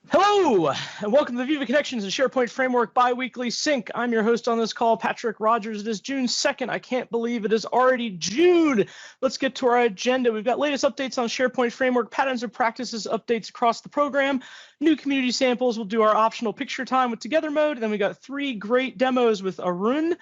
Hello, and welcome to the Viva Connections SharePoint Framework bi-weekly sync. I'm your host on this call, Patrick Rodgers. It is June 2nd. I can't believe it is already June. Let's get to our agenda. We've got latest updates on SharePoint Framework, patterns and practices updates across the program, new community samples. We'll do our optional picture time with Together mode. And then we got 3 great demos with Arun,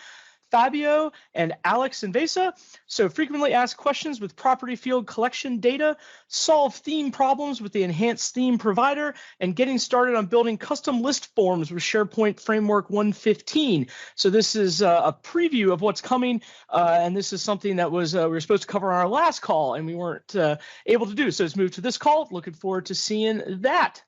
Fabio, and Alex and Vesa. So frequently asked questions with property field collection data, solve theme problems with the enhanced theme provider, and getting started on building custom list forms with SharePoint Framework 115. So this is a preview of what's coming, and this is something that was we were supposed to cover on our last call, and we weren't able to do. So it's moved to this call. Looking forward to seeing that.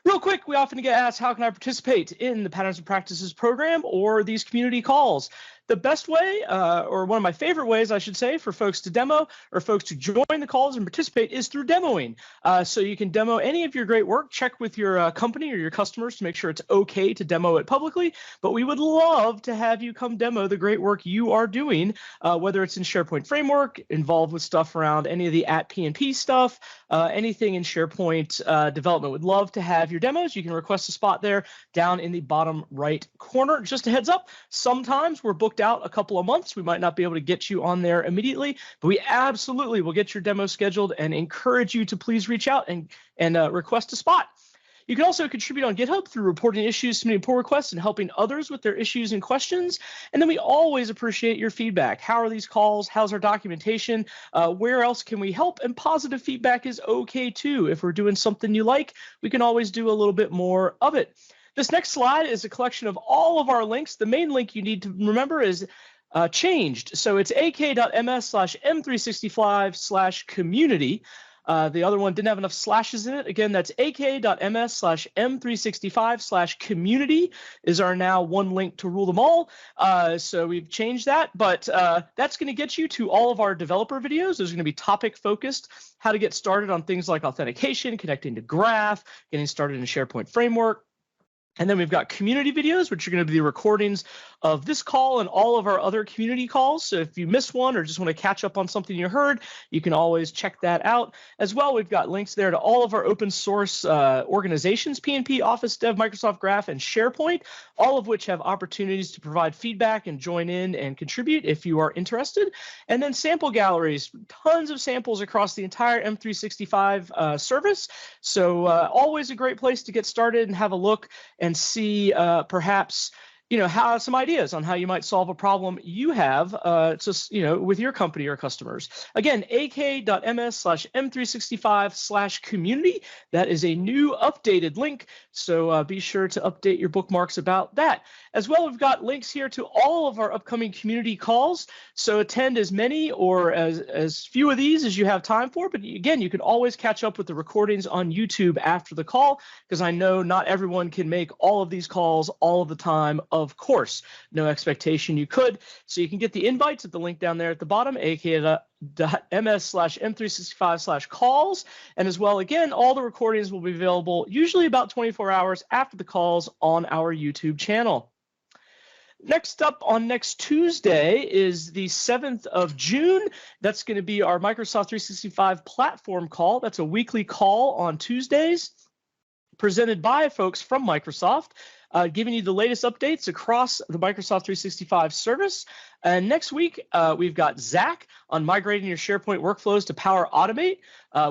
Real quick, we often get asked, how can I participate in the Patterns and Practices program or these community calls? The best way, or one of my favorite ways, I should say, for folks to demo or folks to join the calls and participate is through demoing. So you can demo any of your great work, check with your company or your customers to make sure it's okay to demo it publicly. But we would love to have you come demo the great work you are doing, whether it's in SharePoint Framework, involved with stuff around any of the @PnP stuff, anything in SharePoint development. Would love to have your demos. You can request a spot there down in the bottom right corner. Just a heads up, sometimes we're booked out a couple of months. We might not be able to get you on there immediately, but we absolutely will get your demo scheduled and encourage you to please reach out and request a spot. You can also contribute on GitHub through reporting issues, submitting pull requests, and helping others with their issues and questions. And then we always appreciate your feedback. How are these calls? How's our documentation? Where else can we help? And positive feedback is okay too. If we're doing something you like, we can always do a little bit more of it. This next slide is a collection of all of our links. The main link you need to remember is changed. So it's ak.ms/m365/community. The other one didn't have enough slashes in it. Again, that's ak.ms/m365/community is our now one link to rule them all. So we've changed that, but that's going to get you to all of our developer videos. There's going to be topic focused, how to get started on things like authentication, connecting to Graph, getting started in SharePoint Framework. And then we've got community videos, which are going to be the recordings of this call and all of our other community calls. So if you missed one or just want to catch up on something you heard, you can always check that out. As well, we've got links there to all of our open source organizations, PnP, Office, Dev, Microsoft Graph, and SharePoint, all of which have opportunities to provide feedback and join in and contribute if you are interested. And then sample galleries, tons of samples across the entire M365 service. So always a great place to get started and have a look and see perhaps how some ideas on how you might solve a problem you have with your company or customers. Again, ak.ms/m365/community. That is a new updated link. So be sure to update your bookmarks about that. As well, we've got links here to all of our upcoming community calls. So attend as many or as few of these as you have time for. But again, you can always catch up with the recordings on YouTube after the call, because I know not everyone can make all of these calls all of the time. Of course, no expectation you could. So you can get the invites at the link down there at the bottom, ak.ms/m365/calls. And as well, again, all the recordings will be available usually about 24 hours after the calls on our YouTube channel. Next up on next Tuesday is the 7th of June. That's going to be our Microsoft 365 platform call. That's a weekly call on Tuesdays, presented by folks from Microsoft, giving you the latest updates across the Microsoft 365 service. And next week, we've got Zach on migrating your SharePoint workflows to Power Automate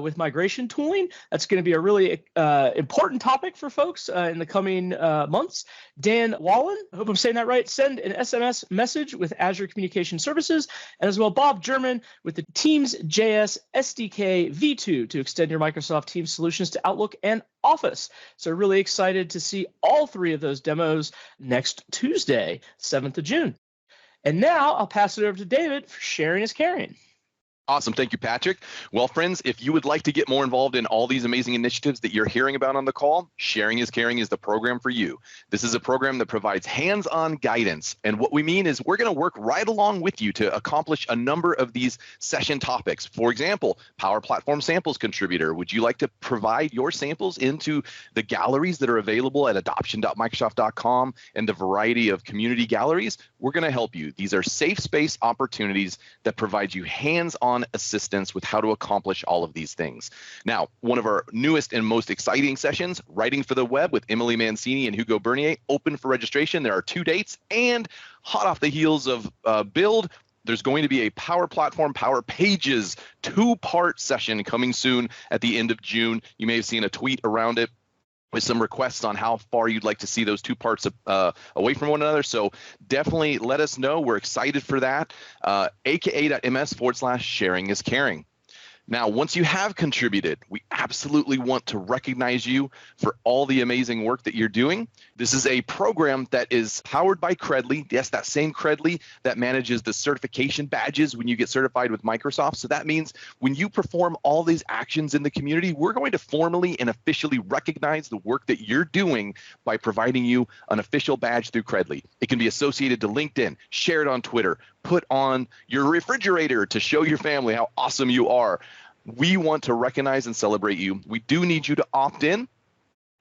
with migration tooling. That's going to be a really important topic for folks in the coming months. Dan Wallen, I hope I'm saying that right, send an SMS message with Azure Communication Services. And as well, Bob German with the Teams.js SDK V2 to extend your Microsoft Teams solutions to Outlook and Office. So really excited to see all 3 of those demos next Tuesday, 7th of June. And now I'll pass it over to David for sharing is caring. Awesome. Thank you, Patrick. Well, friends, if you would like to get more involved in all these amazing initiatives that you're hearing about on the call, Sharing is Caring is the program for you. This is a program that provides hands-on guidance. And what we mean is we're going to work right along with you to accomplish a number of these session topics. For example, Power Platform Samples Contributor. Would you like to provide your samples into the galleries that are available at adoption.microsoft.com and the variety of community galleries? We're going to help you. These are safe space opportunities that provide you hands-on hands-on assistance with how to accomplish all of these things. Now, one of our newest and most exciting sessions, Writing for the Web with Emily Mancini and Hugo Bernier, open for registration. There are 2 dates, and hot off the heels of Build, there's going to be a Power Platform, Power Pages 2-part session coming soon at the end of June. You may have seen a tweet around it with some requests on how far you'd like to see those 2 parts away from one another. So definitely let us know. We're excited for that. aka.ms/sharing is caring. Now, once you have contributed, we absolutely want to recognize you for all the amazing work that you're doing. This is a program that is powered by Credly. Yes, that same Credly that manages the certification badges when you get certified with Microsoft. So that means when you perform all these actions in the community, we're going to formally and officially recognize the work that you're doing by providing you an official badge through Credly. It can be associated to LinkedIn, shared on Twitter, put on your refrigerator to show your family how awesome you are. We want to recognize and celebrate you. We do need you to opt in.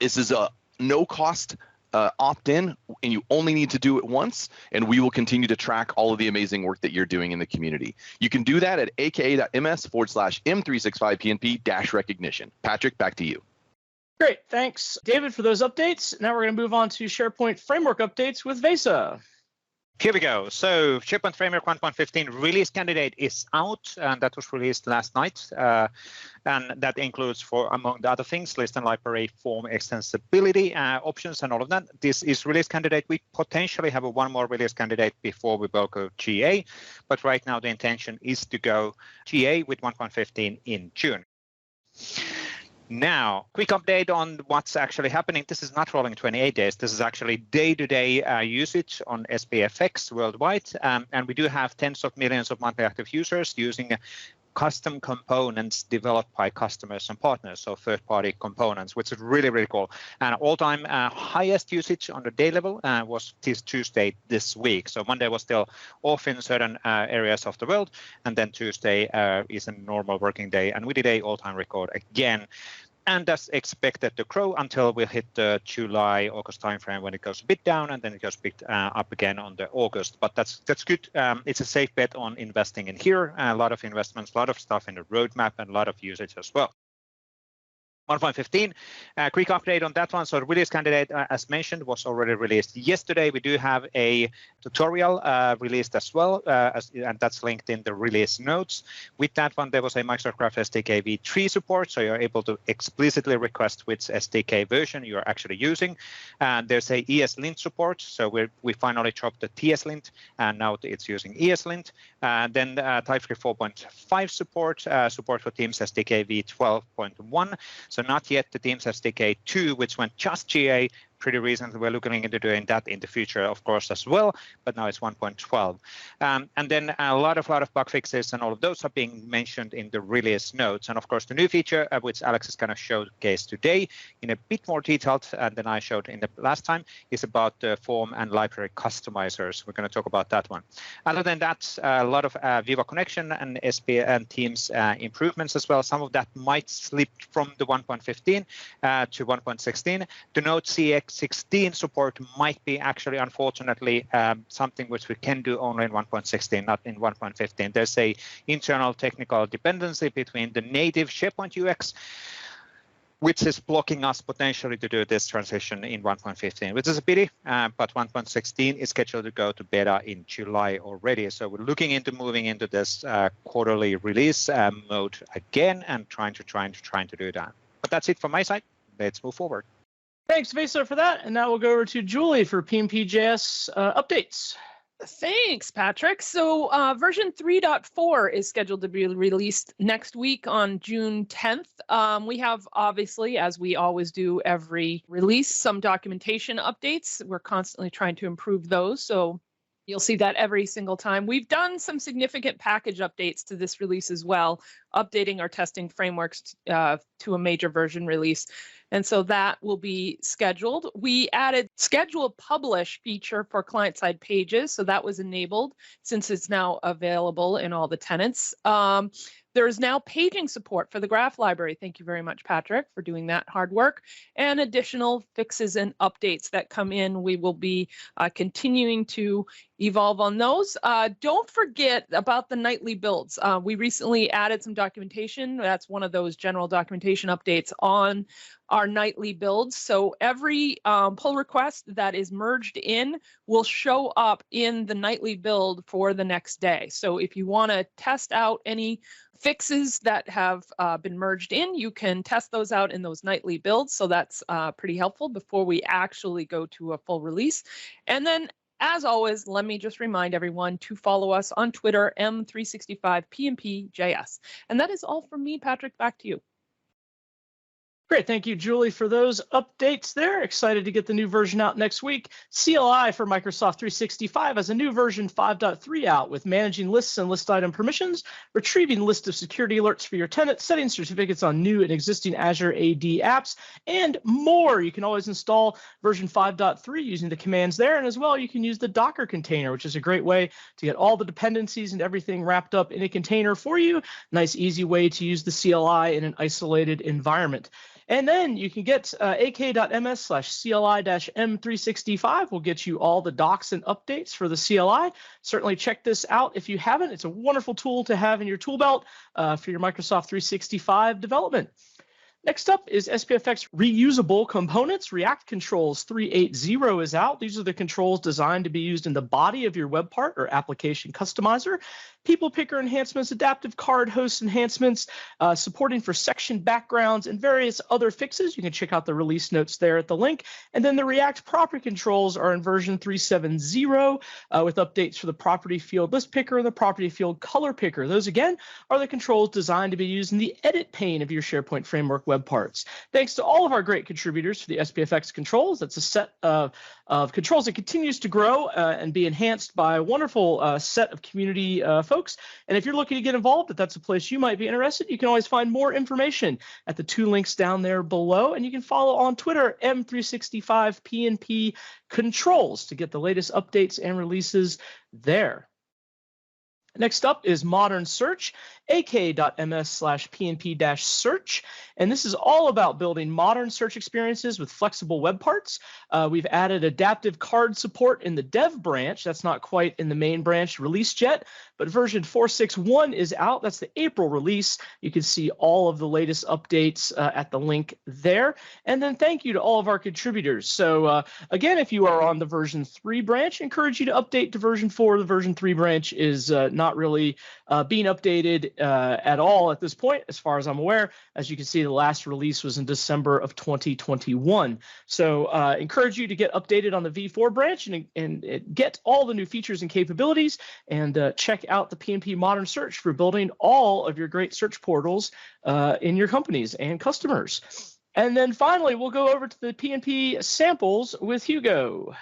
This is a no-cost opt-in, and you only need to do it once, and we will continue to track all of the amazing work that you're doing in the community. You can do that at aka.ms/m365pnp-recognition. Patrick, back to you. Great. Thanks, David, for those updates. Now we're going to move on to SharePoint Framework updates with Vesa. Here we go. So SharePoint Framework 1.15 release candidate is out, and that was released last night. And that includes, for among the other things, list and library form extensibility options and all of that. This is release candidate. We potentially have one more release candidate before we will go GA, but right now the intention is to go GA with 1.15 in June. Now, quick update on what's actually happening. This is not rolling 28 days. This is actually day-to-day usage on SPFx worldwide. And we do have tens of millions of monthly active users using custom components developed by customers and partners, so third-party components, which is really, really cool. And all-time highest usage on the day level was this Tuesday this week. So Monday was still off in certain areas of the world, and then Tuesday is a normal working day, and we did an all-time record again. And that's expected to grow until we hit the July-August timeframe when it goes a bit down, and then it goes a bit up again on the August. But that's good. It's a safe bet on investing in here. A lot of investments, a lot of stuff in the roadmap, and a lot of usage as well. 1.15, quick update on that one. So the release candidate, as mentioned, was already released yesterday. We do have a tutorial released as well, and that's linked in the release notes. With that one, there was a Microsoft Graph SDK v3 support, so you're able to explicitly request which SDK version you're actually using. And there's a ESLint support, so we finally dropped the TSLint, and now it's using ESLint. Then TypeScript 4.5 support for Teams SDK v12.1. So not yet the Teams SDK 2, which went just GA pretty recently. We're looking into doing that in the future, of course, as well, but now it's 1.12. And then a lot of bug fixes and all of those are being mentioned in the release notes. And of course, the new feature, which Alex is going to showcase today in a bit more detail than I showed in the last time, is about the form and library customizers. We're going to talk about that one. Other than that, a lot of Viva Connection and SP and Teams improvements as well. Some of that might slip from the 1.15 to 1.16. The Node CX16 support might be actually, unfortunately, something which we can do only in 1.16, not in 1.15. There's a internal technical dependency between the native SharePoint UX, which is blocking us potentially to do this transition in 1.15, which is a pity, but 1.16 is scheduled to go to beta in July already. So we're looking into moving into this quarterly release mode again and trying to do that. But that's it from my side. Let's move forward. Thanks, Vesa, for that. And now we'll go over to Julie for PnPjs updates. Thanks, Patrick. So version 3.4 is scheduled to be released next week on June 10th. We have, obviously, as we always do every release, some documentation updates. We're constantly trying to improve those. So you'll see that every single time. We've done some significant package updates to this release as well, updating our testing frameworks to a major version release. And so that will be scheduled. We added schedule publish feature for client-side pages. So that was enabled since it's now available in all the tenants. There is now paging support for the graph library. Thank you very much, Patrick, for doing that hard work. And additional fixes and updates that come in. We will be continuing to evolve on those. Don't forget about the nightly builds. We recently added some documentation. That's one of those general documentation updates on our nightly builds. So every pull request that is merged in will show up in the nightly build for the next day. So if you want to test out any fixes that have been merged in, you can test those out in those nightly builds. So that's pretty helpful before we actually go to a full release. And then, as always, let me just remind everyone to follow us on Twitter, M365PnPjs. And that is all from me, Patrick. Back to you. Great. Thank you, Julie, for those updates there. Excited to get the new version out next week. CLI for Microsoft 365 has a new version 5.3 out with managing lists and list item permissions, retrieving list of security alerts for your tenant, setting certificates on new and existing Azure AD apps, and more. You can always install version 5.3 using the commands there. And as well, you can use the Docker container, which is a great way to get all the dependencies and everything wrapped up in a container for you. Nice, easy way to use the CLI in an isolated environment. And then you can get ak.ms/CLI-M365 will get you all the docs and updates for the CLI. Certainly check this out if you haven't. It's a wonderful tool to have in your tool belt for your Microsoft 365 development. Next up is SPFx Reusable Components. React Controls 3.8.0 is out. These are the controls designed to be used in the body of your web part or application customizer. People picker enhancements, adaptive card host enhancements, supporting for section backgrounds, and various other fixes. You can check out the release notes there at the link. And then the React property controls are in version 3.7.0 with updates for the property field list picker and the property field color picker. Those, again, are the controls designed to be used in the edit pane of your SharePoint Framework web parts. Thanks to all of our great contributors for the SPFx controls. That's a set of controls that continues to grow and be enhanced by a wonderful set of community folks. And if you're looking to get involved, if that's a place you might be interested, you can always find more information at the two links down there below. And you can follow on Twitter, M365PnP Controls, to get the latest updates and releases there. Next up is Modern Search, ak.ms/PnP-search. And this is all about building modern search experiences with flexible web parts. We've added adaptive card support in the dev branch. That's not quite in the main branch released yet, but version 4.6.1 is out. That's the April release. You can see all of the latest updates at the link there. And then thank you to all of our contributors. So again, if you are on the version 3 branch, I encourage you to update to version 4. The version 3 branch is not really being updated at all at this point, as far as I'm aware. As you can see, the last release was in December of 2021. So encourage you to get updated on the V4 branch and get all the new features and capabilities, and check out the PnP Modern Search for building all of your great search portals in your companies and customers. And then finally, we'll go over to the PnP samples with Hugo.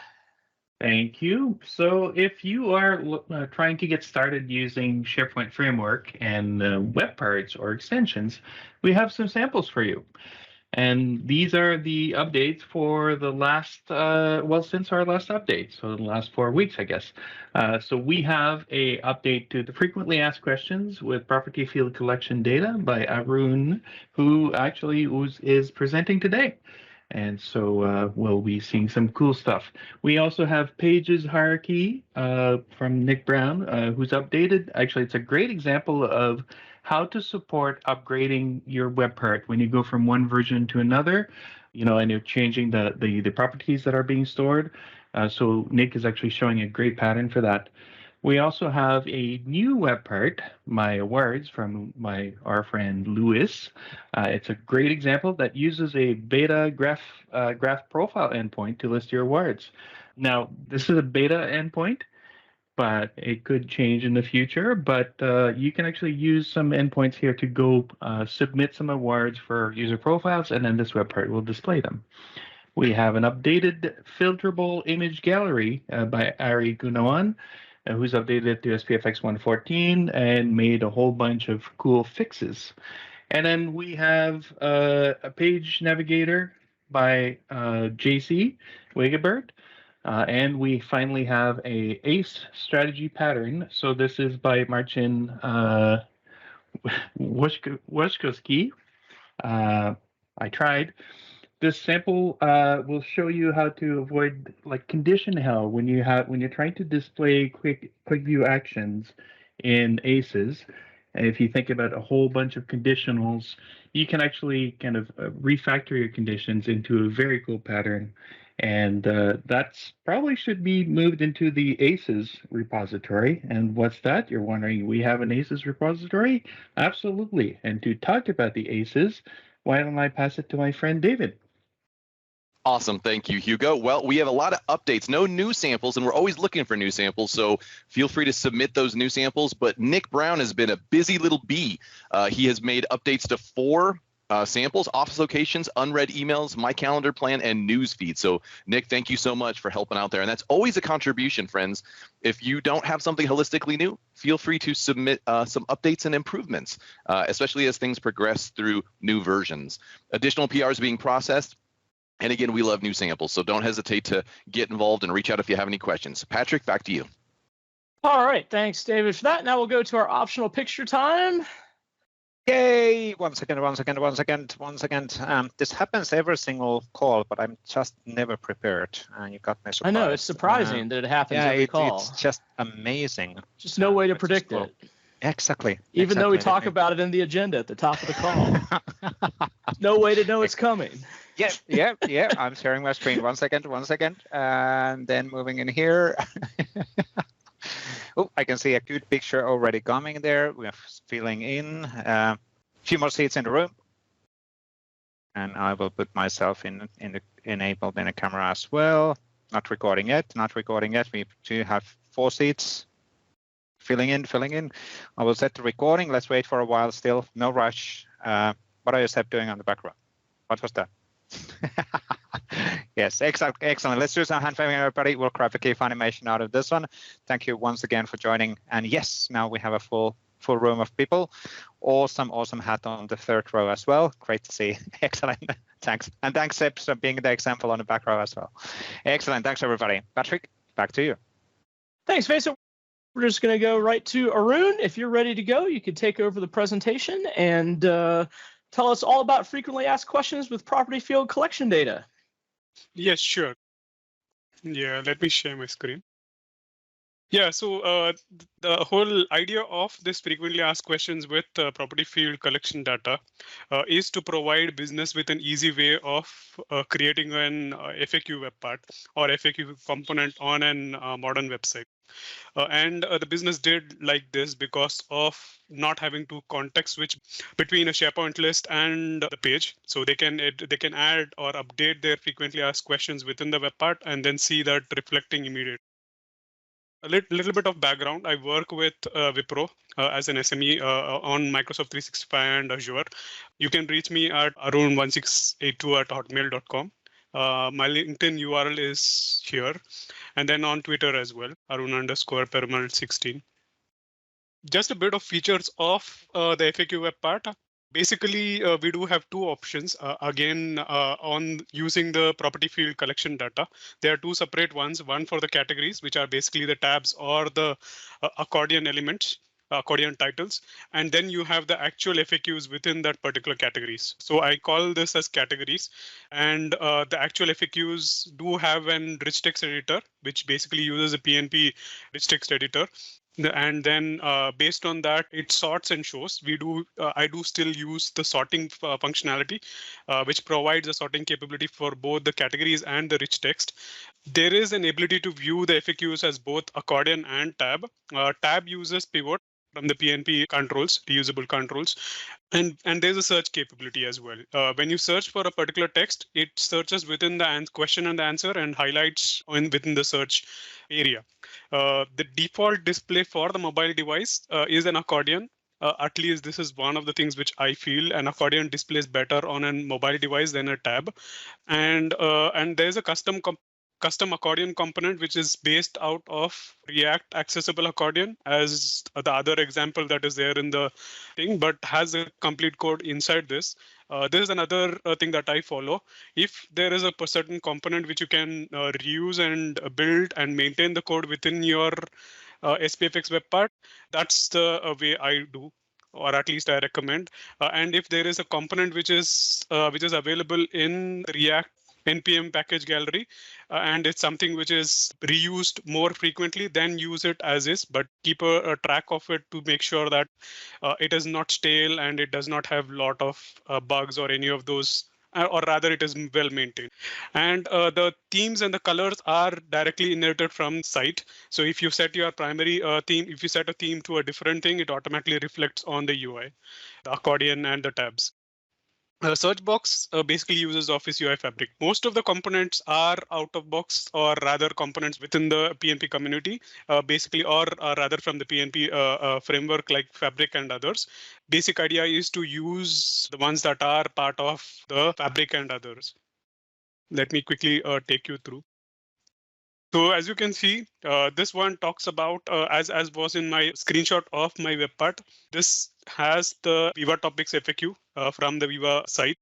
Thank you. So if you are trying to get started using SharePoint Framework and web parts or extensions, we have some samples for you. And these are the updates for the last, since our last update, so the last 4 weeks, I guess. So we have a update to the frequently asked questions with property field collection data by Arun, who actually is presenting today. And so we'll be seeing some cool stuff. We also have pages hierarchy from Nick Brown, who's updated. Actually, it's a great example of how to support upgrading your web part when you go from one version to another, and you're changing the properties that are being stored. So Nick is actually showing a great pattern for that. We also have a new web part, my awards, from our friend Louis. It's a great example that uses a beta graph profile endpoint to list your awards. Now, this is a beta endpoint, but it could change in the future. But you can actually use some endpoints here to go submit some awards for user profiles, and then this web part will display them. We have an updated filterable image gallery by Ari Gunawan, who's updated it to SPFx 1.14 and made a whole bunch of cool fixes. And then we have a page navigator by JC Wegebert. And we finally have a ACE strategy pattern. So this is by Marcin Wojtkowski. I tried. This sample will show you how to avoid like condition hell when you're trying to display quick view actions in ACEs. And if you think about a whole bunch of conditionals, you can actually kind of refactor your conditions into a very cool pattern. And that's probably should be moved into the ACEs repository. And what's that? You're wondering, we have an ACEs repository? Absolutely. And to talk about the ACEs, why don't I pass it to my friend David? Awesome. Thank you, Hugo. Well, we have a lot of updates, no new samples, and we're always looking for new samples. So feel free to submit those new samples. But Nick Brown has been a busy little bee. He has made updates to 4 samples, office locations, unread emails, my calendar plan, and news feed. So Nick, thank you so much for helping out there. And that's always a contribution, friends. If you don't have something holistically new, feel free to submit some updates and improvements, especially as things progress through new versions. Additional PRs being processed. And again, we love new samples, so don't hesitate to get involved and reach out if you have any questions. Patrick, back to you. All right, thanks, David, for that. Now we'll go to our optional picture time. Yay! One second. This happens every single call, but I'm just never prepared. You got me surprised. I know, it's surprising that it happens every call. It's just amazing. Just no way to predict it. Exactly. Even though we talk about it in the agenda at the top of the call. No way to know it's coming. Yeah. I'm sharing my screen. One second. And then moving in here. Oh, I can see a good picture already coming there. We're filling in a few more seats in the room. And I will put myself enabled in a camera as well. Not recording yet. We do have 4 seats. Filling in. I will set the recording. Let's wait for a while still. No rush. What are you doing on the background? What was that? Yes, excellent. Let's do some hand waving, everybody. We'll grab a GIF animation out of this one. Thank you once again for joining. And yes, now we have a full room of people. Awesome hat on the 3rd row as well. Great to see. Excellent. Thanks. And thanks, Seb, for being the example on the back row as well. Excellent. Thanks, everybody. Patrick, back to you. Thanks, Vesa. We're just going to go right to Arun. If you're ready to go, you can take over the presentation and tell us all about frequently asked questions with property field collection data. Yes, sure. Yeah, let me share my screen. Yeah, so the whole idea of this frequently asked questions with property field collection data is to provide business with an easy way of creating an FAQ web part or FAQ component on an modern website. And the business did like this because of not having to context switch between a SharePoint list and the page. So they can add or update their frequently asked questions within the web part and then see that reflecting immediately. A little bit of background. I work with Wipro as an SME on Microsoft 365 and Azure. You can reach me at arun1682@hotmail.com. My LinkedIn URL is here, and then on Twitter as well, Arun_Perumal16. Just a bit of features of the FAQ web part. Basically, we do have 2 options. Again, on using the property field collection data, there are 2 separate ones. One for the categories, which are basically the tabs or the accordion elements, accordion titles, and then you have the actual FAQs within that particular categories. So I call this as categories, and the actual FAQs do have an rich text editor, which basically uses a PnP rich text editor. And then based on that, it sorts and shows. I do still use the sorting functionality, which provides a sorting capability for both the categories and the rich text. There is an ability to view the FAQs as both accordion and tab. Tab uses pivot from the PnP controls, reusable controls, and there's a search capability as well. When you search for a particular text, it searches within the question and the answer and highlights within the search area. The default display for the mobile device is an accordion. At least this is one of the things which I feel an accordion displays better on a mobile device than a tab. And there's a custom custom accordion component, which is based out of React Accessible Accordion as the other example that is there in the thing, but has a complete code inside this. This is another thing that I follow. If there is a certain component which you can reuse and build and maintain the code within your SPFx web part, that's the way I do, or at least I recommend. And if there is a component which is available in React NPM package gallery, and it's something which is reused more frequently, then use it as is, but keep a track of it to make sure that it is not stale and it does not have a lot of bugs or any of those, or rather it is well maintained. And the themes and the colors are directly inherited from site. So if you set your primary theme, if you set a theme to a different thing, it automatically reflects on the UI, the accordion and the tabs. Search box basically uses Office UI Fabric. Most of the components are out of box, or rather components within the PnP community, basically, or rather from the PnP framework like Fabric and others. Basic idea is to use the ones that are part of the Fabric and others. Let me quickly take you through. So as you can see, this one talks about, as was in my screenshot of my web part, this has the Viva topics FAQ from the Viva site.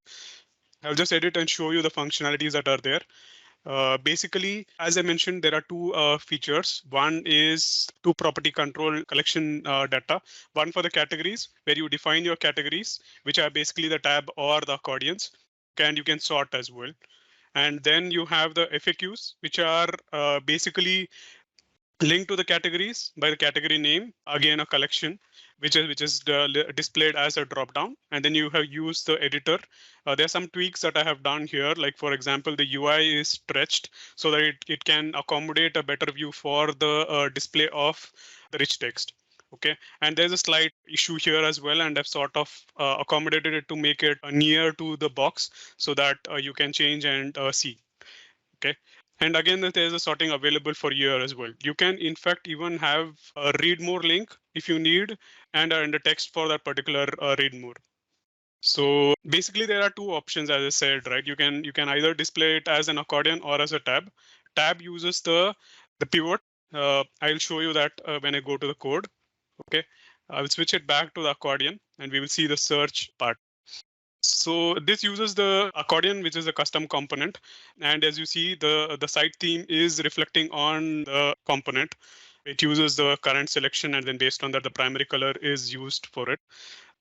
I'll just edit and show you the functionalities that are there. Basically, as I mentioned, there are two features. One is two property control collection data. One for the categories, where you define your categories, which are basically the tab or the accordions, and you can sort as well. And then you have the FAQs, which are basically linked to the categories by the category name, again a collection, which is displayed as a dropdown. And then you have used the editor. There are some tweaks that I have done here. Like, for example, the UI is stretched so that it can accommodate a better view for the display of the rich text. Okay, and there's a slight issue here as well, and I've sort of accommodated it to make it near to the box so that you can change and see. Okay, and again, there's a sorting available for here as well. You can, in fact, even have a read more link if you need, and the text for that particular read more. So basically, there are two options, as I said, right? You can either display it as an accordion or as a tab. Tab uses the pivot. I'll show you that when I go to the code. Okay, I will switch it back to the accordion and we will see the search part. So this uses the accordion, which is a custom component. And as you see, the site theme is reflecting on the component. It uses the current selection, and then based on that, the primary color is used for it.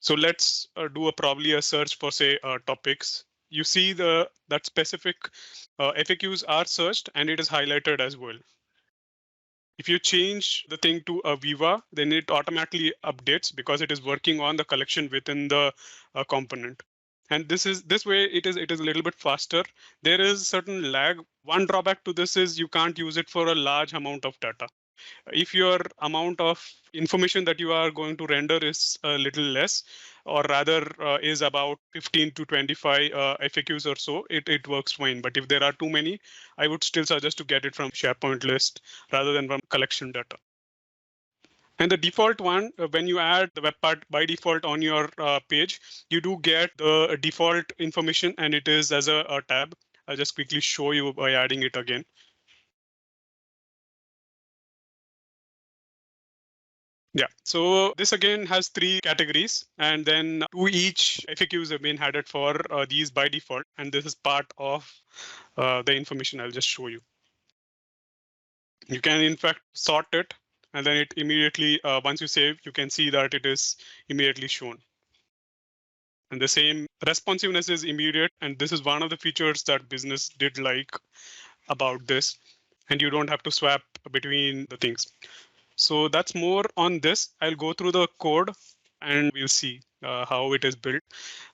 So let's do probably a search for, say, topics. You see that specific FAQs are searched and it is highlighted as well. If you change the thing to a Viva, then it automatically updates because it is working on the collection within the component. And this way it is a little bit faster. There is certain lag. One drawback to this is you can't use it for a large amount of data. If your amount of information that you are going to render is a little less, or rather is about 15 to 25 FAQs or so, it works fine. But if there are too many, I would still suggest to get it from SharePoint list rather than from collection data. And the default one, when you add the web part by default on your page, you do get the default information, and it is as a tab. I'll just quickly show you by adding it again. Yeah, so this again has three categories, and then to each FAQs have been added for these by default, and this is part of the information I'll just show you. You can, in fact, sort it, and then it immediately, once you save, you can see that it is immediately shown. And the same responsiveness is immediate, and this is one of the features that business did like about this, and you don't have to swap between the things. So that's more on this. I'll go through the code and we'll see how it is built.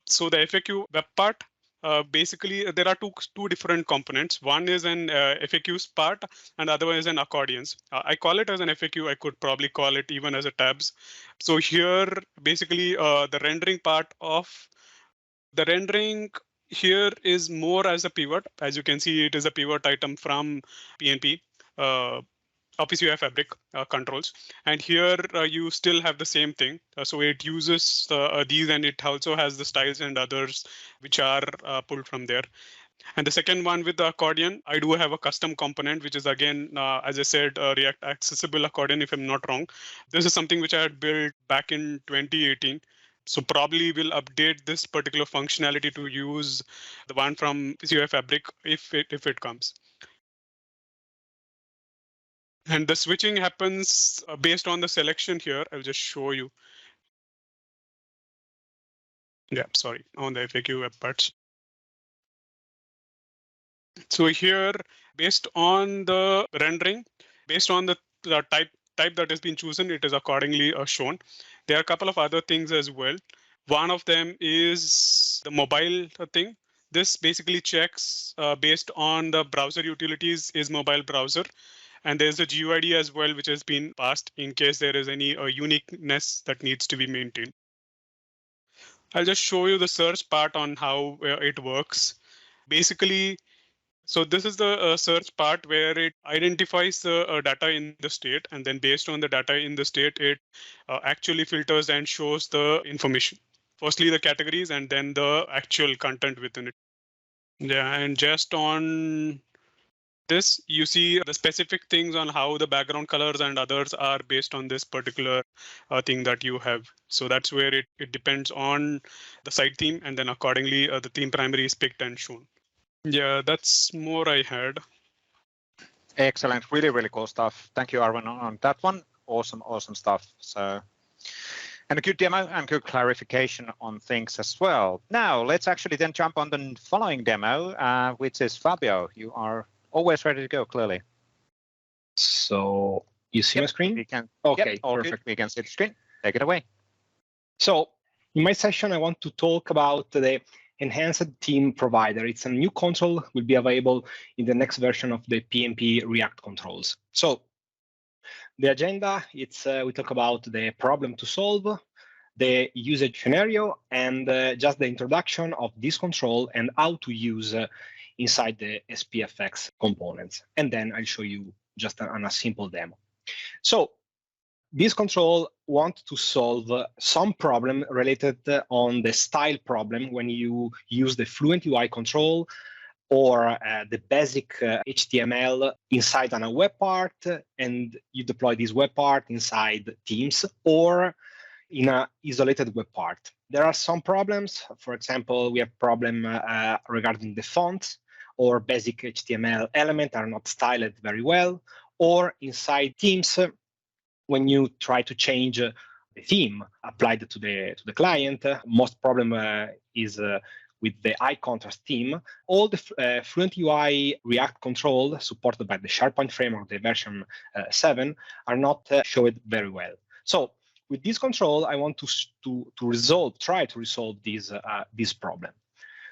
So the FAQ web part, basically there are two different components. One is an FAQs part and the other one is an accordions. I call it as an FAQ. I could probably call it even as a tabs. So here, basically the rendering part of the rendering here is more as a pivot. As you can see, it is a pivot item from PnP. Office UI Fabric controls. And here you still have the same thing. So it uses these, and it also has the styles and others which are pulled from there. And the second one with the accordion, I do have a custom component, which is again, as I said, React accessible accordion, if I'm not wrong. This is something which I had built back in 2018. So probably we'll update this particular functionality to use the one from CUI Fabric if it comes. And the switching happens based on the selection here. I'll just show you. Yeah, sorry, on the FAQ web parts. So here, based on the rendering, based on the type that has been chosen, it is accordingly shown. There are a couple of other things as well. One of them is the mobile thing. This basically checks based on the browser utilities is mobile browser. And there's a GUID as well, which has been passed in case there is any uniqueness that needs to be maintained. I'll just show you the search part on how it works. Basically, so this is the search part where it identifies the data in the state, and then based on the data in the state, it actually filters and shows the information. Firstly, the categories, and then the actual content within it. Yeah, and just on this, you see the specific things on how the background colors and others are based on this particular thing that you have. So that's where it depends on the site theme, and then accordingly, the theme primary is picked and shown. Yeah, that's more I had. Excellent, really, really cool stuff. Thank you, Arvin, on that one. Awesome stuff. So, and a good demo and good clarification on things as well. Now, let's actually then jump on the following demo, which is Fabio. You are always ready to go, clearly. So you see my screen? We can. Okay, perfect. perfect. We can see the screen. Take it away. So in my session, I want to talk about the enhanced theme provider. It's a new control, will be available in the next version of the PnP React controls. So the agenda, it's we talk about the problem to solve, the usage scenario, and just the introduction of this control and how to use inside the SPFx components. And then I'll show you just on a simple demo. So this control wants to solve some problem related on the style problem when you use the Fluent UI control or the basic HTML inside on a web part, and you deploy this web part inside Teams or in an isolated web part. There are some problems. For example, we have problem regarding the fonts, or basic HTML element are not styled very well, or inside Teams, when you try to change the theme applied to the client, most problem is with the high contrast theme. All the Fluent UI React control supported by the SharePoint Framework, the version 7, are not showed very well. So with this control, I want to try to resolve this problem.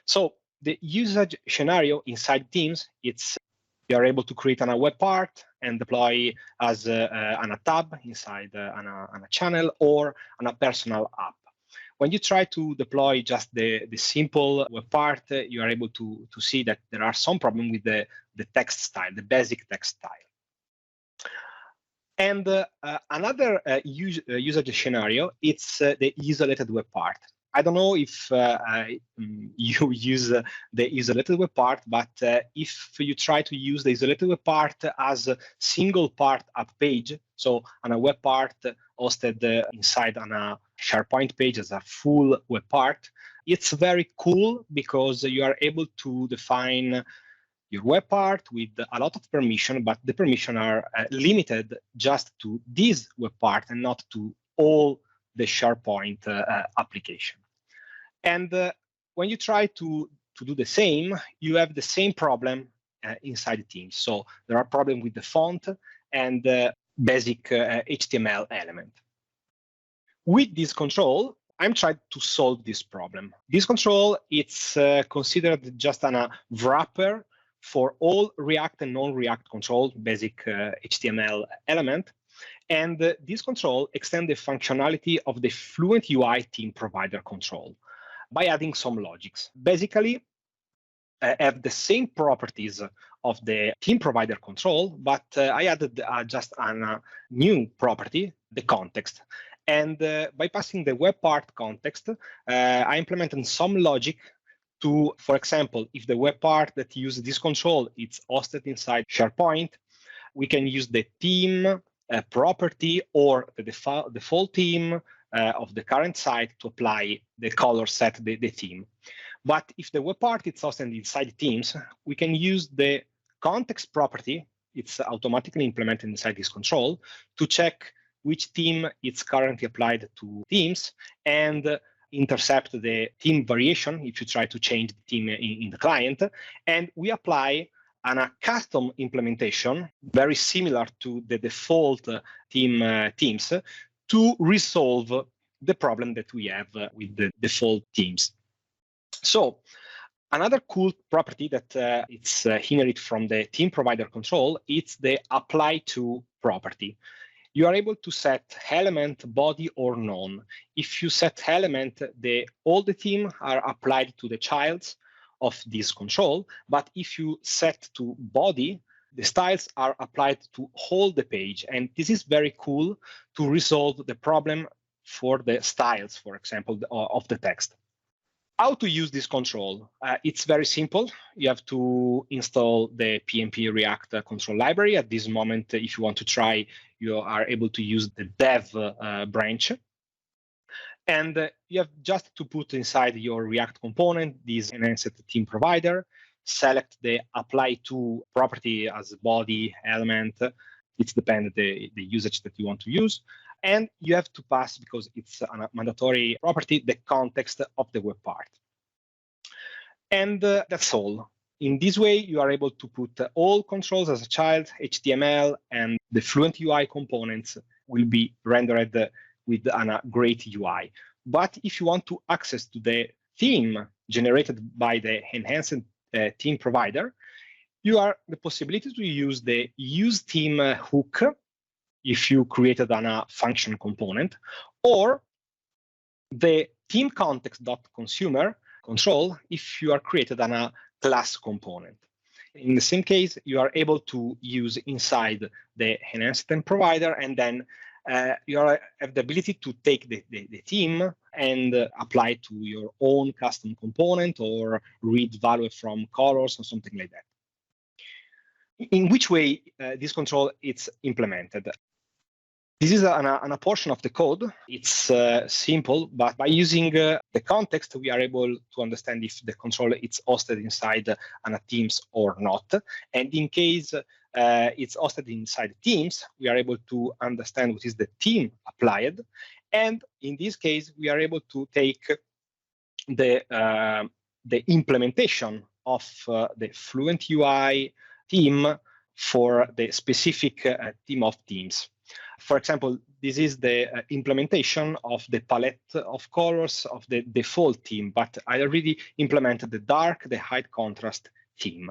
So the usage scenario inside Teams, it's you are able to create on a web part and deploy as on a tab inside on a channel or on a personal app. When you try to deploy just the simple web part, you are able to see that there are some problems with the text style, the basic text style. And another usage scenario, it's the isolated web part. I don't know if you use the isolated web part, but if you try to use the isolated web part as a single part app page, so on a web part hosted inside on a SharePoint page as a full web part, it's very cool because you are able to define your web part with a lot of permission, but the permission are limited just to this web part and not to all the SharePoint application. And when you try to do the same, you have the same problem inside Teams. So there are problems with the font and the basic HTML element. With this control, I'm trying to solve this problem. This control, it's considered just a wrapper for all React and non-React control, basic HTML element. And this control extends the functionality of the Fluent UI theme provider control by adding some logics. Basically, have the same properties of the theme provider control, but I added just a new property, the context. And by passing the web part context, I implemented some logic to, for example, if the web part that uses this control is hosted inside SharePoint, we can use the theme property or the default theme of the current site to apply the color set, the theme. But if the web part is hosted inside Teams, we can use the context property. It's automatically implemented inside this control to check which theme is currently applied to Teams and intercept the theme variation if you try to change the theme in the client. And we apply a custom implementation very similar to the default themes to resolve the problem that we have with the default themes. So another cool property that it's inherited from the theme provider control, it's the apply to property. You are able to set element, body, or none. If you set element, all the theme are applied to the childs of this control. But if you set to body, the styles are applied to all the page. And this is very cool to resolve the problem for the styles, for example, of the text. How to use this control? It's very simple. You have to install the PnP React control library. At this moment, if you want to try, you are able to use the dev branch. And you have just to put inside your React component this enhanced theme provider, select the apply to property as body element. It depends the usage that you want to use. And you have to pass, because it's a mandatory property, the context of the web part. And that's all. In this way, you are able to put all controls as a child, HTML, and the Fluent UI components will be rendered with a great UI. But if you want to access to the theme generated by the enhanced theme provider, you have the possibility to use the use theme hook if you created a function component, or the theme context.consumer control if you are created a class component. In the same case, you are able to use inside the enhanced theme provider, and then you have the ability to take the theme and apply to your own custom component or read value from colors or something like that. In which way this control is implemented? This is a portion of the code. It's simple, but by using the context, we are able to understand if the control is hosted inside a Teams or not. And in case it's hosted inside Teams, we are able to understand what is the theme applied. And in this case, we are able to take the implementation of the Fluent UI theme for the specific theme of Teams. For example, this is the implementation of the palette of colors of the default theme, but I already implemented the dark, the high contrast theme.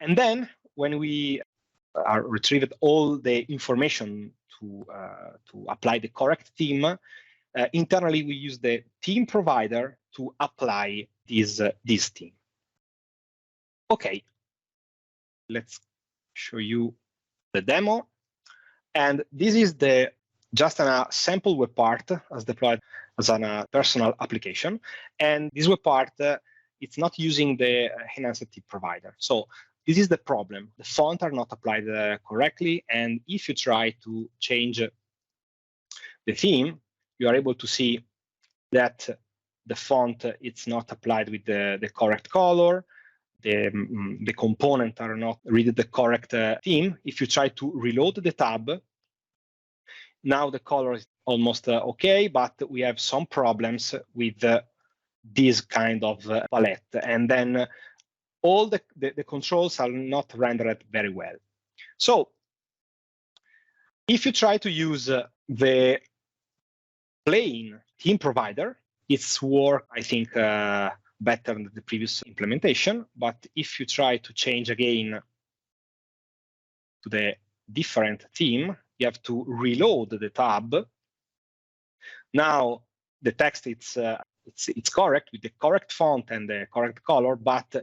And then when we retrieved all the information to apply the correct theme, internally we use the theme provider to apply this theme. Okay, let's show you the demo. And this is just a sample web part as deployed as a personal application. And this web part, it's not using the enhanced theme provider. So this is the problem. The font are not applied correctly. And if you try to change the theme, you are able to see that the font it's not applied with the correct color. The component are not read the correct theme. If you try to reload the tab, now the color is almost okay, but we have some problems with this kind of palette. And then all the controls are not rendered very well. So if you try to use the plain theme provider, it's work, I think, better than the previous implementation. But if you try to change again to the different theme, you have to reload the tab. Now the text it's correct with the correct font and the correct color, but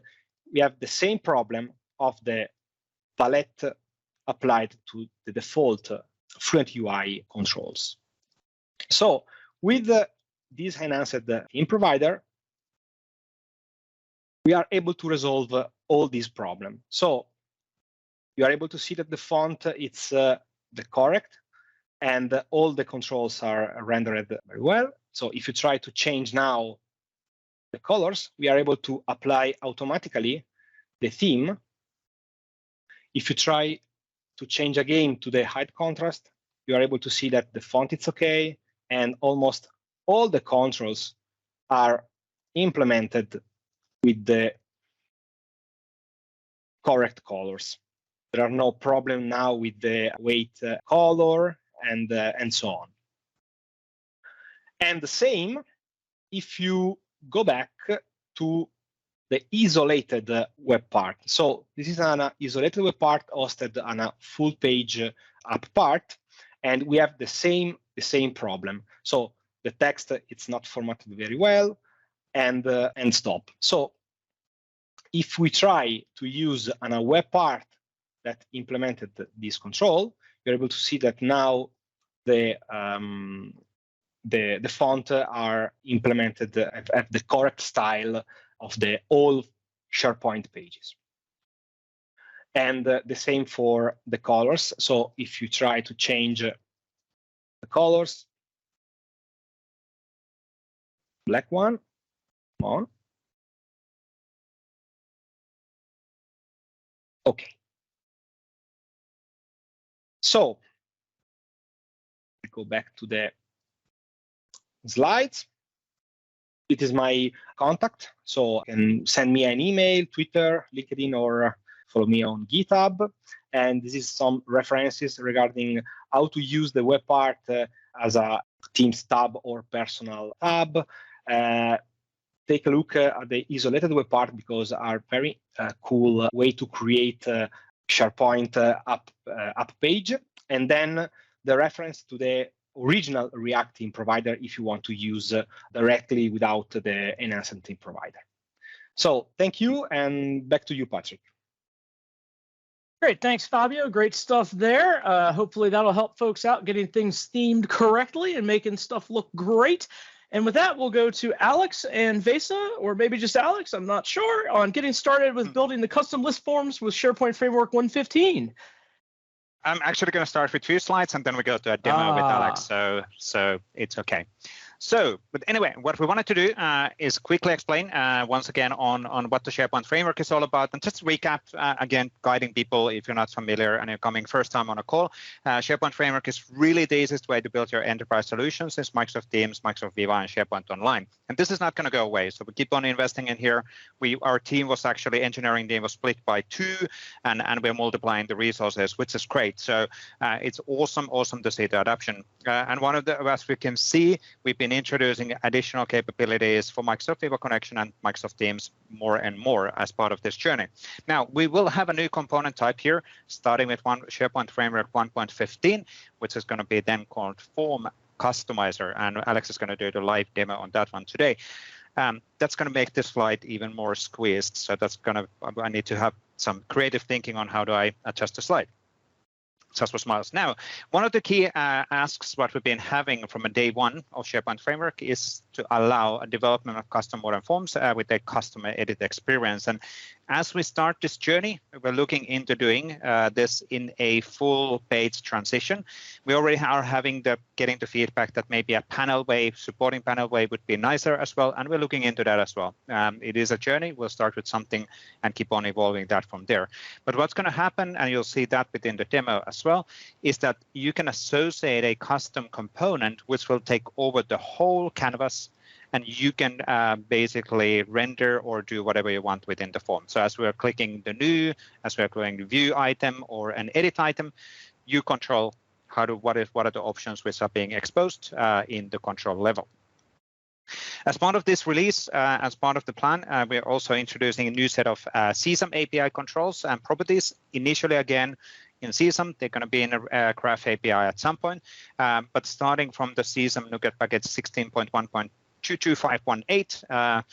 we have the same problem of the palette applied to the default Fluent UI controls. So with this enhanced theme provider, we are able to resolve all these problems. So you are able to see that the font it's the correct, and all the controls are rendered very well. So if you try to change now the colors, we are able to apply automatically the theme. If you try to change again to the height contrast, you are able to see that the font is okay, and almost all the controls are implemented with the correct colors. There are no problem now with the weight color and so on. And the same if you go back to the isolated web part. So this is an isolated web part hosted on a full page app part, and we have the same problem. So the text it's not formatted very well, and stop. So if we try to use on a web part that implemented this control, you're able to see that now the font are implemented at the correct style of the all SharePoint pages. And the same for the colors. So if you try to change the colors, black one, come on. Okay. So we go back to the slides. It is my contact, so you can send me an email, Twitter, LinkedIn, or follow me on GitHub. And this is some references regarding how to use the web part as a Teams tab or personal tab. Take a look at the isolated web part because are very cool way to create SharePoint app page. And then the reference to the original React theme provider if you want to use directly without the enhanced theme provider. So thank you, and back to you, Patrick. Great, thanks, Fabio. Great stuff there. Hopefully that'll help folks out getting things themed correctly and making stuff look great. And with that, we'll go to Alex and Vesa, or maybe just Alex, I'm not sure, on getting started with building the custom list forms with SharePoint Framework 115. I'm actually going to start with 2 slides, and then we go to a demo with Alex, so it's okay. So, but anyway, what we wanted to do is quickly explain once again on what the SharePoint Framework is all about, and just recap again, guiding people if you're not familiar and you're coming first time on a call. SharePoint Framework is really the easiest way to build your enterprise solutions. It's Microsoft Teams, Microsoft Viva, and SharePoint Online. And this is not going to go away. So we keep on investing in here. Our team was actually, engineering team was split by 2, and we're multiplying the resources, which is great. So it's awesome to see the adoption. And one of the, as we can see, we've been introducing additional capabilities for Microsoft Viva Connection and Microsoft Teams more and more as part of this journey. Now, we will have a new component type here, starting with SharePoint Framework 1.15, which is going to be then called Form Customizer. And Alex is going to do the live demo on that one today. That's going to make this slide even more squeezed. So that's going to, I need to have some creative thinking on how do I adjust the slide. Just for smiles. Now, one of the key asks what we've been having from a day one of SharePoint Framework is to allow a development of custom modern forms with a customer edit experience. And as we start this journey, we're looking into doing this in a full page transition. We already are getting the feedback that maybe a panel way, supporting panel way would be nicer as well, and we're looking into that as well. It is a journey. We'll start with something and keep on evolving that from there. But what's going to happen, and you'll see that within the demo as well, is that you can associate a custom component which will take over the whole canvas, and you can basically render or do whatever you want within the form. So as we're clicking the new, as we're clicking the view item or an edit item, you control what are the options which are being exposed in the control level. As part of this release, as part of the plan, we're also introducing a new set of CSAM API controls and properties. Initially, again, in CSAM, they're going to be in a Graph API at some point, but starting from the CSAM NuGet package 16.1.22518,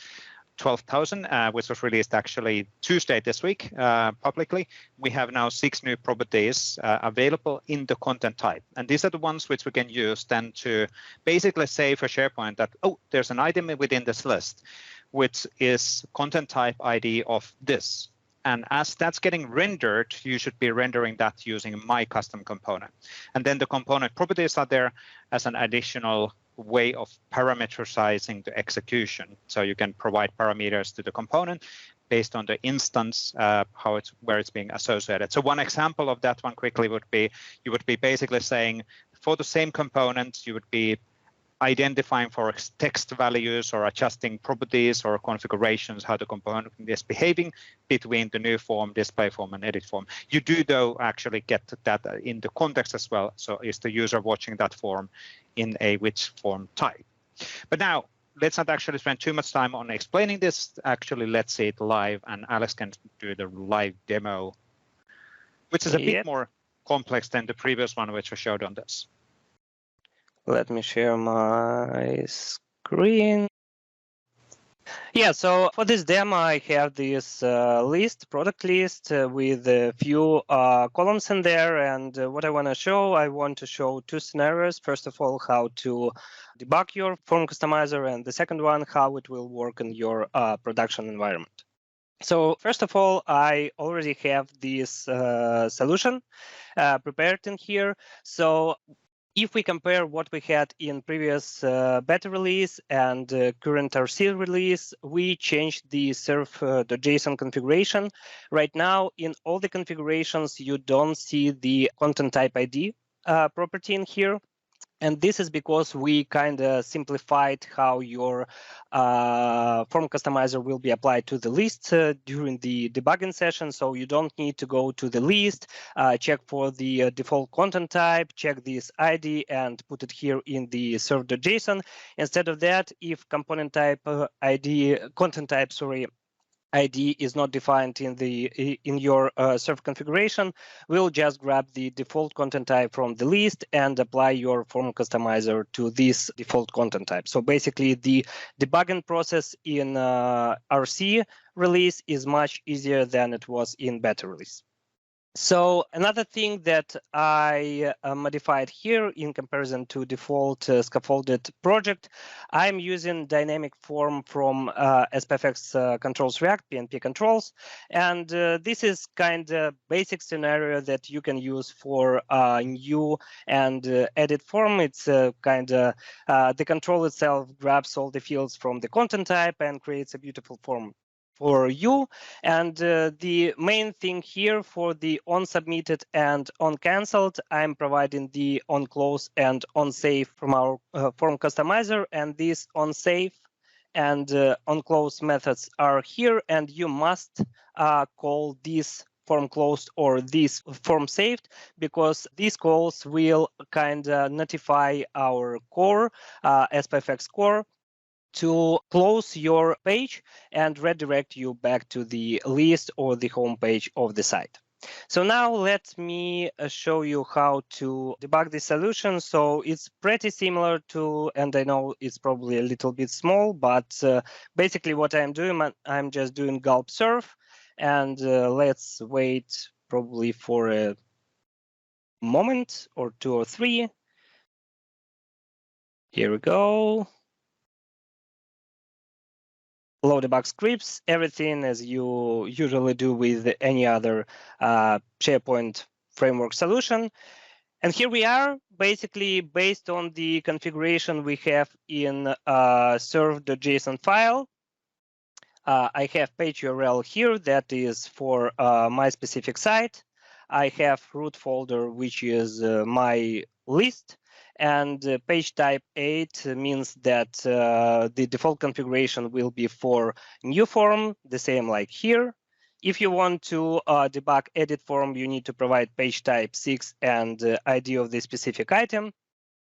12,000, which was released actually Tuesday this week publicly, we have now 6 new properties available in the content type. And these are the ones which we can use then to basically say for SharePoint that, oh, there's an item within this list. which is content type ID of this. And as that's getting rendered, you should be rendering that using my custom component. And then the component properties are there as an additional way of parameterizing the execution. So you can provide parameters to the component based on the instance, where it's being associated. So one example of that one quickly would be, you would be basically saying for the same component, you would be identifying for text values or adjusting properties or configurations, how the component is behaving between the new form, display form, and edit form. You do, though, actually get that in the context as well. So is the user watching that form in a which form type? But now, let's not actually spend too much time on explaining this. Actually, let's see it live, and Alex can do the live demo, which is a bit more complex than the previous one, which we showed on this. Let me share my screen. Yeah, so for this demo, I have this product list with a few columns in there. And what I want to show two scenarios. First of all, how to debug your form customizer, and the second one, how it will work in your production environment. So first of all, I already have this solution prepared in here. So if we compare what we had in previous beta release and current RC release, we changed the serve.json configuration. Right now, in all the configurations, you don't see the content type ID property in here. And this is because we kind of simplified how your form customizer will be applied to the list during the debugging session. So you don't need to go to the list, check for the default content type, check this ID, and put it here in the serve.json. Instead of that, if component type content type, ID is not defined in your serve configuration, we'll just grab the default content type from the list and apply your form customizer to this default content type. So basically, the debugging process in RC release is much easier than it was in beta release. So another thing that I modified here in comparison to default scaffolded project, I'm using dynamic form from SPFx controls React, PnP controls. And this is kind of basic scenario that you can use for new and edit form. It's kind of the control itself grabs all the fields from the content type and creates a beautiful form for you. And the main thing here for the on submitted and on canceled, I'm providing the on close and on save from our form customizer, and these on save and on close methods are here, and you must call this form closed or this form saved, because these calls will kind of notify our core, SPFx core, to close your page and redirect you back to the list or the home page of the site. So now let me show you how to debug this solution. So it's pretty similar to, and I know it's probably a little bit small, but basically what I'm doing, I'm just doing gulp serve, and let's wait probably for a moment or two or three. Here we go. Load debug scripts, everything as you usually do with any other SharePoint framework solution. And here we are, basically based on the configuration we have in serve.json file. I have page URL here that is for my specific site. I have root folder, which is my list. And page type 8 means that the default configuration will be for new form, the same like here. If you want to debug edit form, you need to provide page type 6 and ID of the specific item.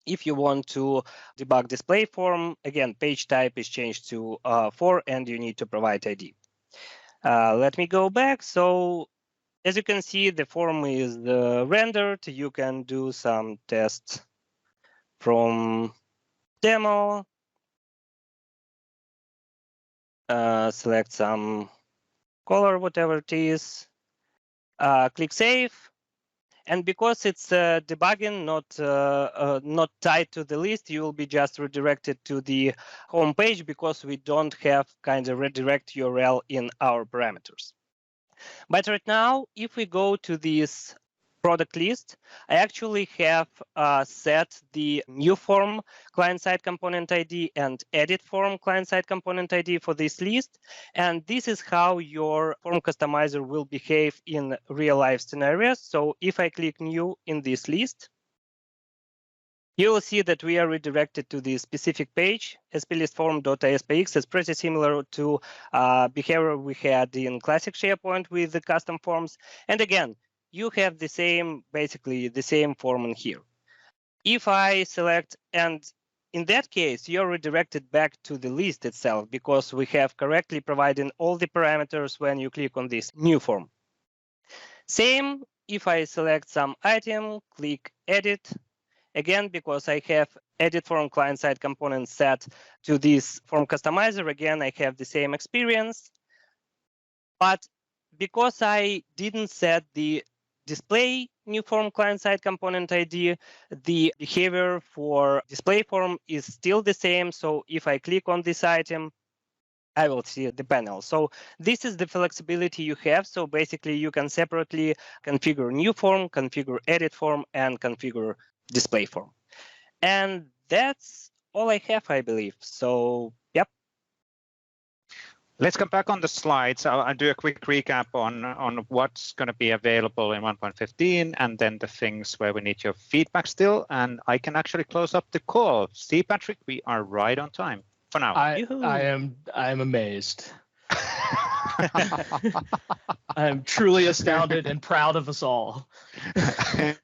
If you want to debug display form, again, page type is changed to 4, and you need to provide ID. Let me go back. So as you can see, the form is rendered. You can do some tests from demo, select some color, whatever it is, click save. And because it's debugging, not tied to the list, you will be just redirected to the home page because we don't have kind of redirect URL in our parameters. But right now, if we go to this product list, I actually have set the new form client-side component ID and edit form client-side component ID for this list. And this is how your form customizer will behave in real-life scenarios. So if I click new in this list, you will see that we are redirected to the specific page, splistform.aspx. It's pretty similar to behavior we had in classic SharePoint with the custom forms. And again, you have the same, basically the same form in here. If I select, and in that case, you're redirected back to the list itself because we have correctly provided all the parameters when you click on this new form. Same if I select some item, click edit. Again, because I have edit form client-side component set to this form customizer, again, I have the same experience. But because I didn't set the display new form client-side component ID, the behavior for display form is still the same. So if I click on this item, I will see the panel. So this is the flexibility you have. So basically, you can separately configure new form, configure edit form, and configure display form. And that's all I have, I believe. So, yep. Let's come back on the slides. I'll do a quick recap on what's going to be available in 1.15 and then the things where we need your feedback still. And I can actually close up the call. See, Patrick, we are right on time for now. I am amazed. I'm truly astounded and proud of us all. This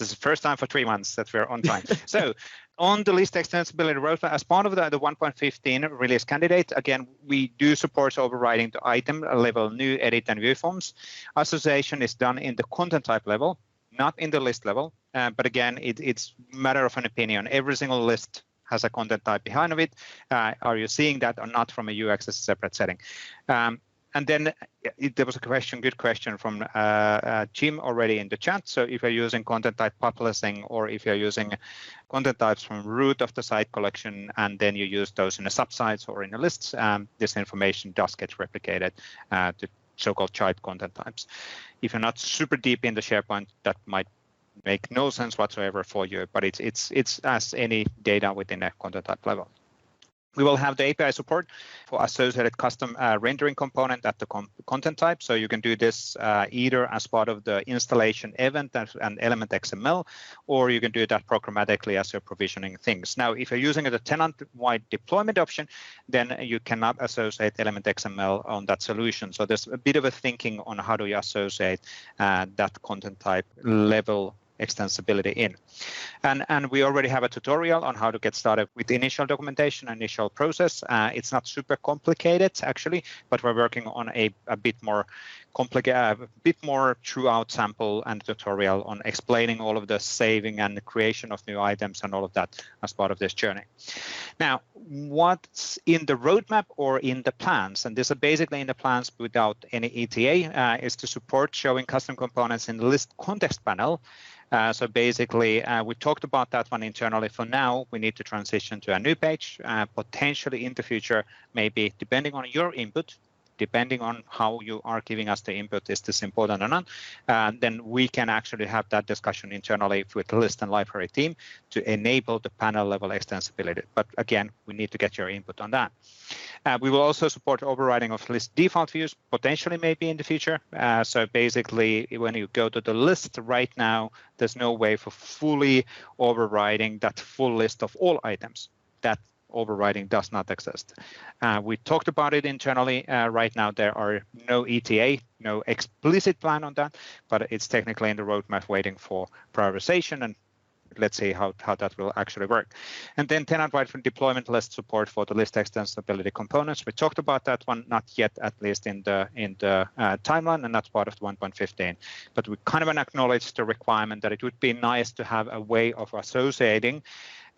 is the first time for 3 months that we're on time. So on the list extensibility roadmap, as part of the 1.15 release candidate, again, we do support overriding the item level new edit and view forms. Association is done in the content type level, not in the list level. But again, it's a matter of an opinion. Every single list has a content type behind of it. Are you seeing that or not from a UX as a separate setting? And then there was a question, good question from Jim already in the chat. So if you're using content type publishing or if you're using content types from root of the site collection and then you use those in the subsites or in the lists, this information does get replicated to so-called child content types. If you're not super deep in the SharePoint, that might make no sense whatsoever for you, but it's as any data within a content type level. We will have the API support for associated custom rendering component at the content type. So you can do this either as part of the installation event and element XML, or you can do that programmatically as you're provisioning things. Now, if you're using the tenant-wide deployment option, then you cannot associate element XML on that solution. So there's a bit of a thinking on how do you associate that content type level extensibility in. And we already have a tutorial on how to get started with the initial documentation, initial process. It's not super complicated actually, but we're working on a bit more complicated, a bit more throughout sample and tutorial on explaining all of the saving and the creation of new items and all of that as part of this journey. Now, what's in the roadmap or in the plans, and this is basically in the plans without any ETA, is to support showing custom components in the list context panel. So basically, we talked about that one internally. For now, we need to transition to a new page, potentially in the future, maybe depending on your input, depending on how you are giving us the input, is this important or not, then we can actually have that discussion internally with the list and library team to enable the panel level extensibility. But again, we need to get your input on that. We will also support overriding of list default views, potentially maybe in the future. So basically, when you go to the list right now, there's no way for fully overriding that full list of all items. That overriding does not exist. We talked about it internally. Right now, there are no ETA, no explicit plan on that, but it's technically in the roadmap waiting for prioritization, and let's see how that will actually work. And then tenant-wide deployment list support for the list extensibility components. We talked about that one, not yet, at least in the timeline, and that's part of the 1.15. But we kind of acknowledge the requirement that it would be nice to have a way of associating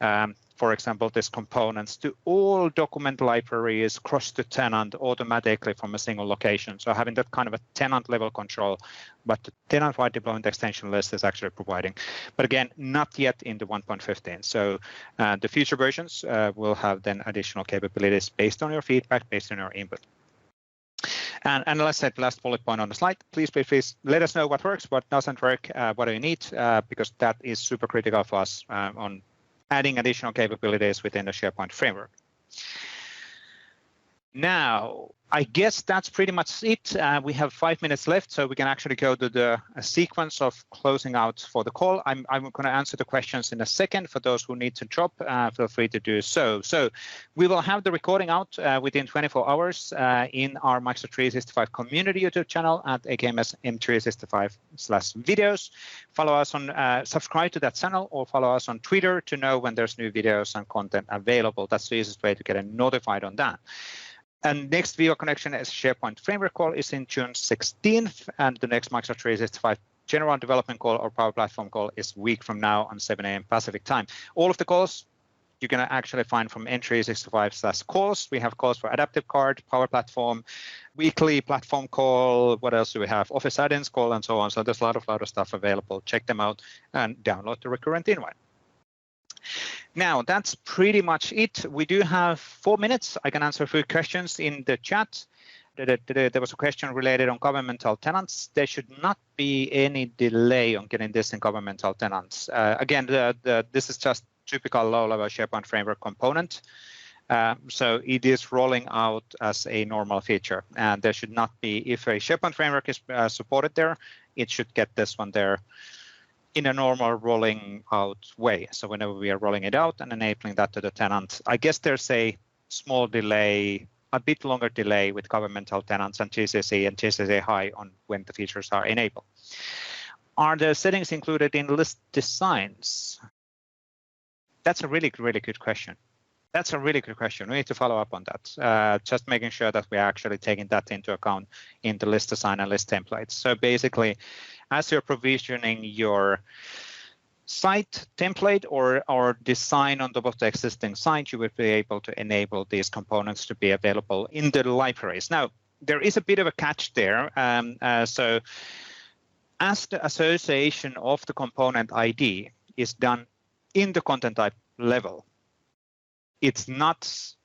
for example, this components to all document libraries cross to tenant automatically from a single location. So having that kind of a tenant level control, but the tenant-wide deployment extension list is actually providing. But again, not yet in the 1.15. So the future versions will have then additional capabilities based on your feedback, based on your input. And as I said, last bullet point on the slide, please let us know what works, what doesn't work, what do you need, because that is super critical for us on adding additional capabilities within the SharePoint framework. Now, I guess that's pretty much it. We have 5 minutes left, so we can actually go to the sequence of closing out for the call. I'm going to answer the questions in a second. For those who need to drop, feel free to do so. So we will have the recording out within 24 hours in our Microsoft 365 community YouTube channel at AKMS M365/videos. Follow us on, subscribe to that channel, or follow us on Twitter to know when there's new videos and content available. That's the easiest way to get notified on that. And next Viva Connections SharePoint Framework call is in June 16th, and the next Microsoft 365 General Development call or Power Platform call is a week from now on 7 a.m. Pacific time. All of the calls you're going to actually find from N365/calls. We have calls for Adaptive Card, Power Platform, weekly platform call. What else do we have? Office add-ins call, and so on. So there's a lot of stuff available. Check them out and download the recurrent invite. Now, that's pretty much it. We do have 4 minutes. I can answer a few questions in the chat. There was a question related on governmental tenants. There should not be any delay on getting this in governmental tenants. Again, this is just typical low-level SharePoint framework component. So it is rolling out as a normal feature. And there should not be, if a SharePoint framework is supported there, it should get this one there in a normal rolling out way. So whenever we are rolling it out and enabling that to the tenant, I guess there's a small delay, a bit longer delay with governmental tenants and GCC and GCC High on when the features are enabled. Are the settings included in list designs? That's a really, really good question. That's a really good question. We need to follow up on that. Just making sure that we're actually taking that into account in the list design and list templates. So basically, as you're provisioning your site template or design on top of the existing site, you will be able to enable these components to be available in the libraries. Now, there is a bit of a catch there. So as the association of the component ID is done in the content type level, it's not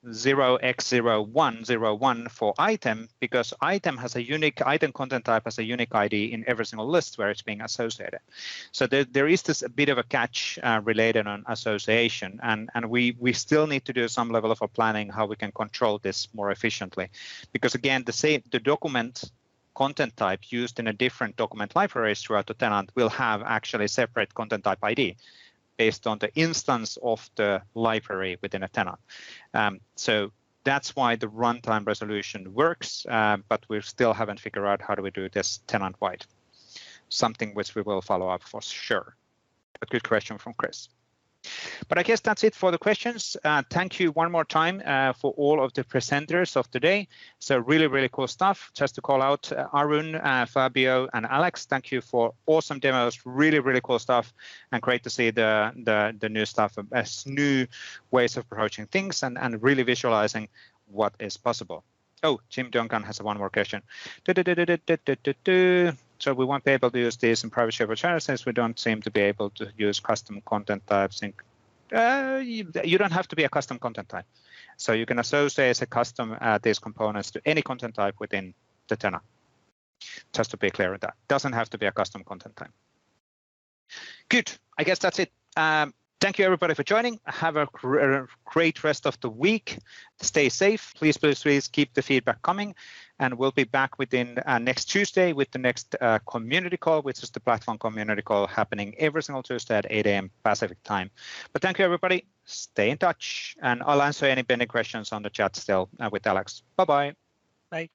0x0101 for item, because item has a unique item content type has a unique ID in every single list where it's being associated. So there is this a bit of a catch related on association, and we still need to do some level of a planning how we can control this more efficiently, because again, the document content type used in a different document libraries throughout the tenant will have actually separate content type ID based on the instance of the library within a tenant. So that's why the runtime resolution works, but we still haven't figured out how do we do this tenant-wide. Something which we will follow up for sure. A good question from Chris. But I guess that's it for the questions. Thank you one more time for all of the presenters of today. So really, really cool stuff. Just to call out Arun, Fabio, and Alex. Thank you for awesome demos. Really, really cool stuff, and great to see the new stuff as new ways of approaching things and really visualizing what is possible. Oh, Jim Duncan has one more question. So we won't be able to use these in private SharePoint channels since we don't seem to be able to use custom content types. You don't have to be a custom content type. So you can associate as a custom these components to any content type within the tenant. Just to be clear on that. Doesn't have to be a custom content type. Good. I guess that's it. Thank you, everybody, for joining. Have a great rest of the week. Stay safe. Please keep the feedback coming. And we'll be back within next Tuesday with the next community call, which is the platform community call happening every single Tuesday at 8 a.m. Pacific time. But thank you, everybody. Stay in touch. And I'll answer any pending questions on the chat still with Alex. Bye-bye. Bye.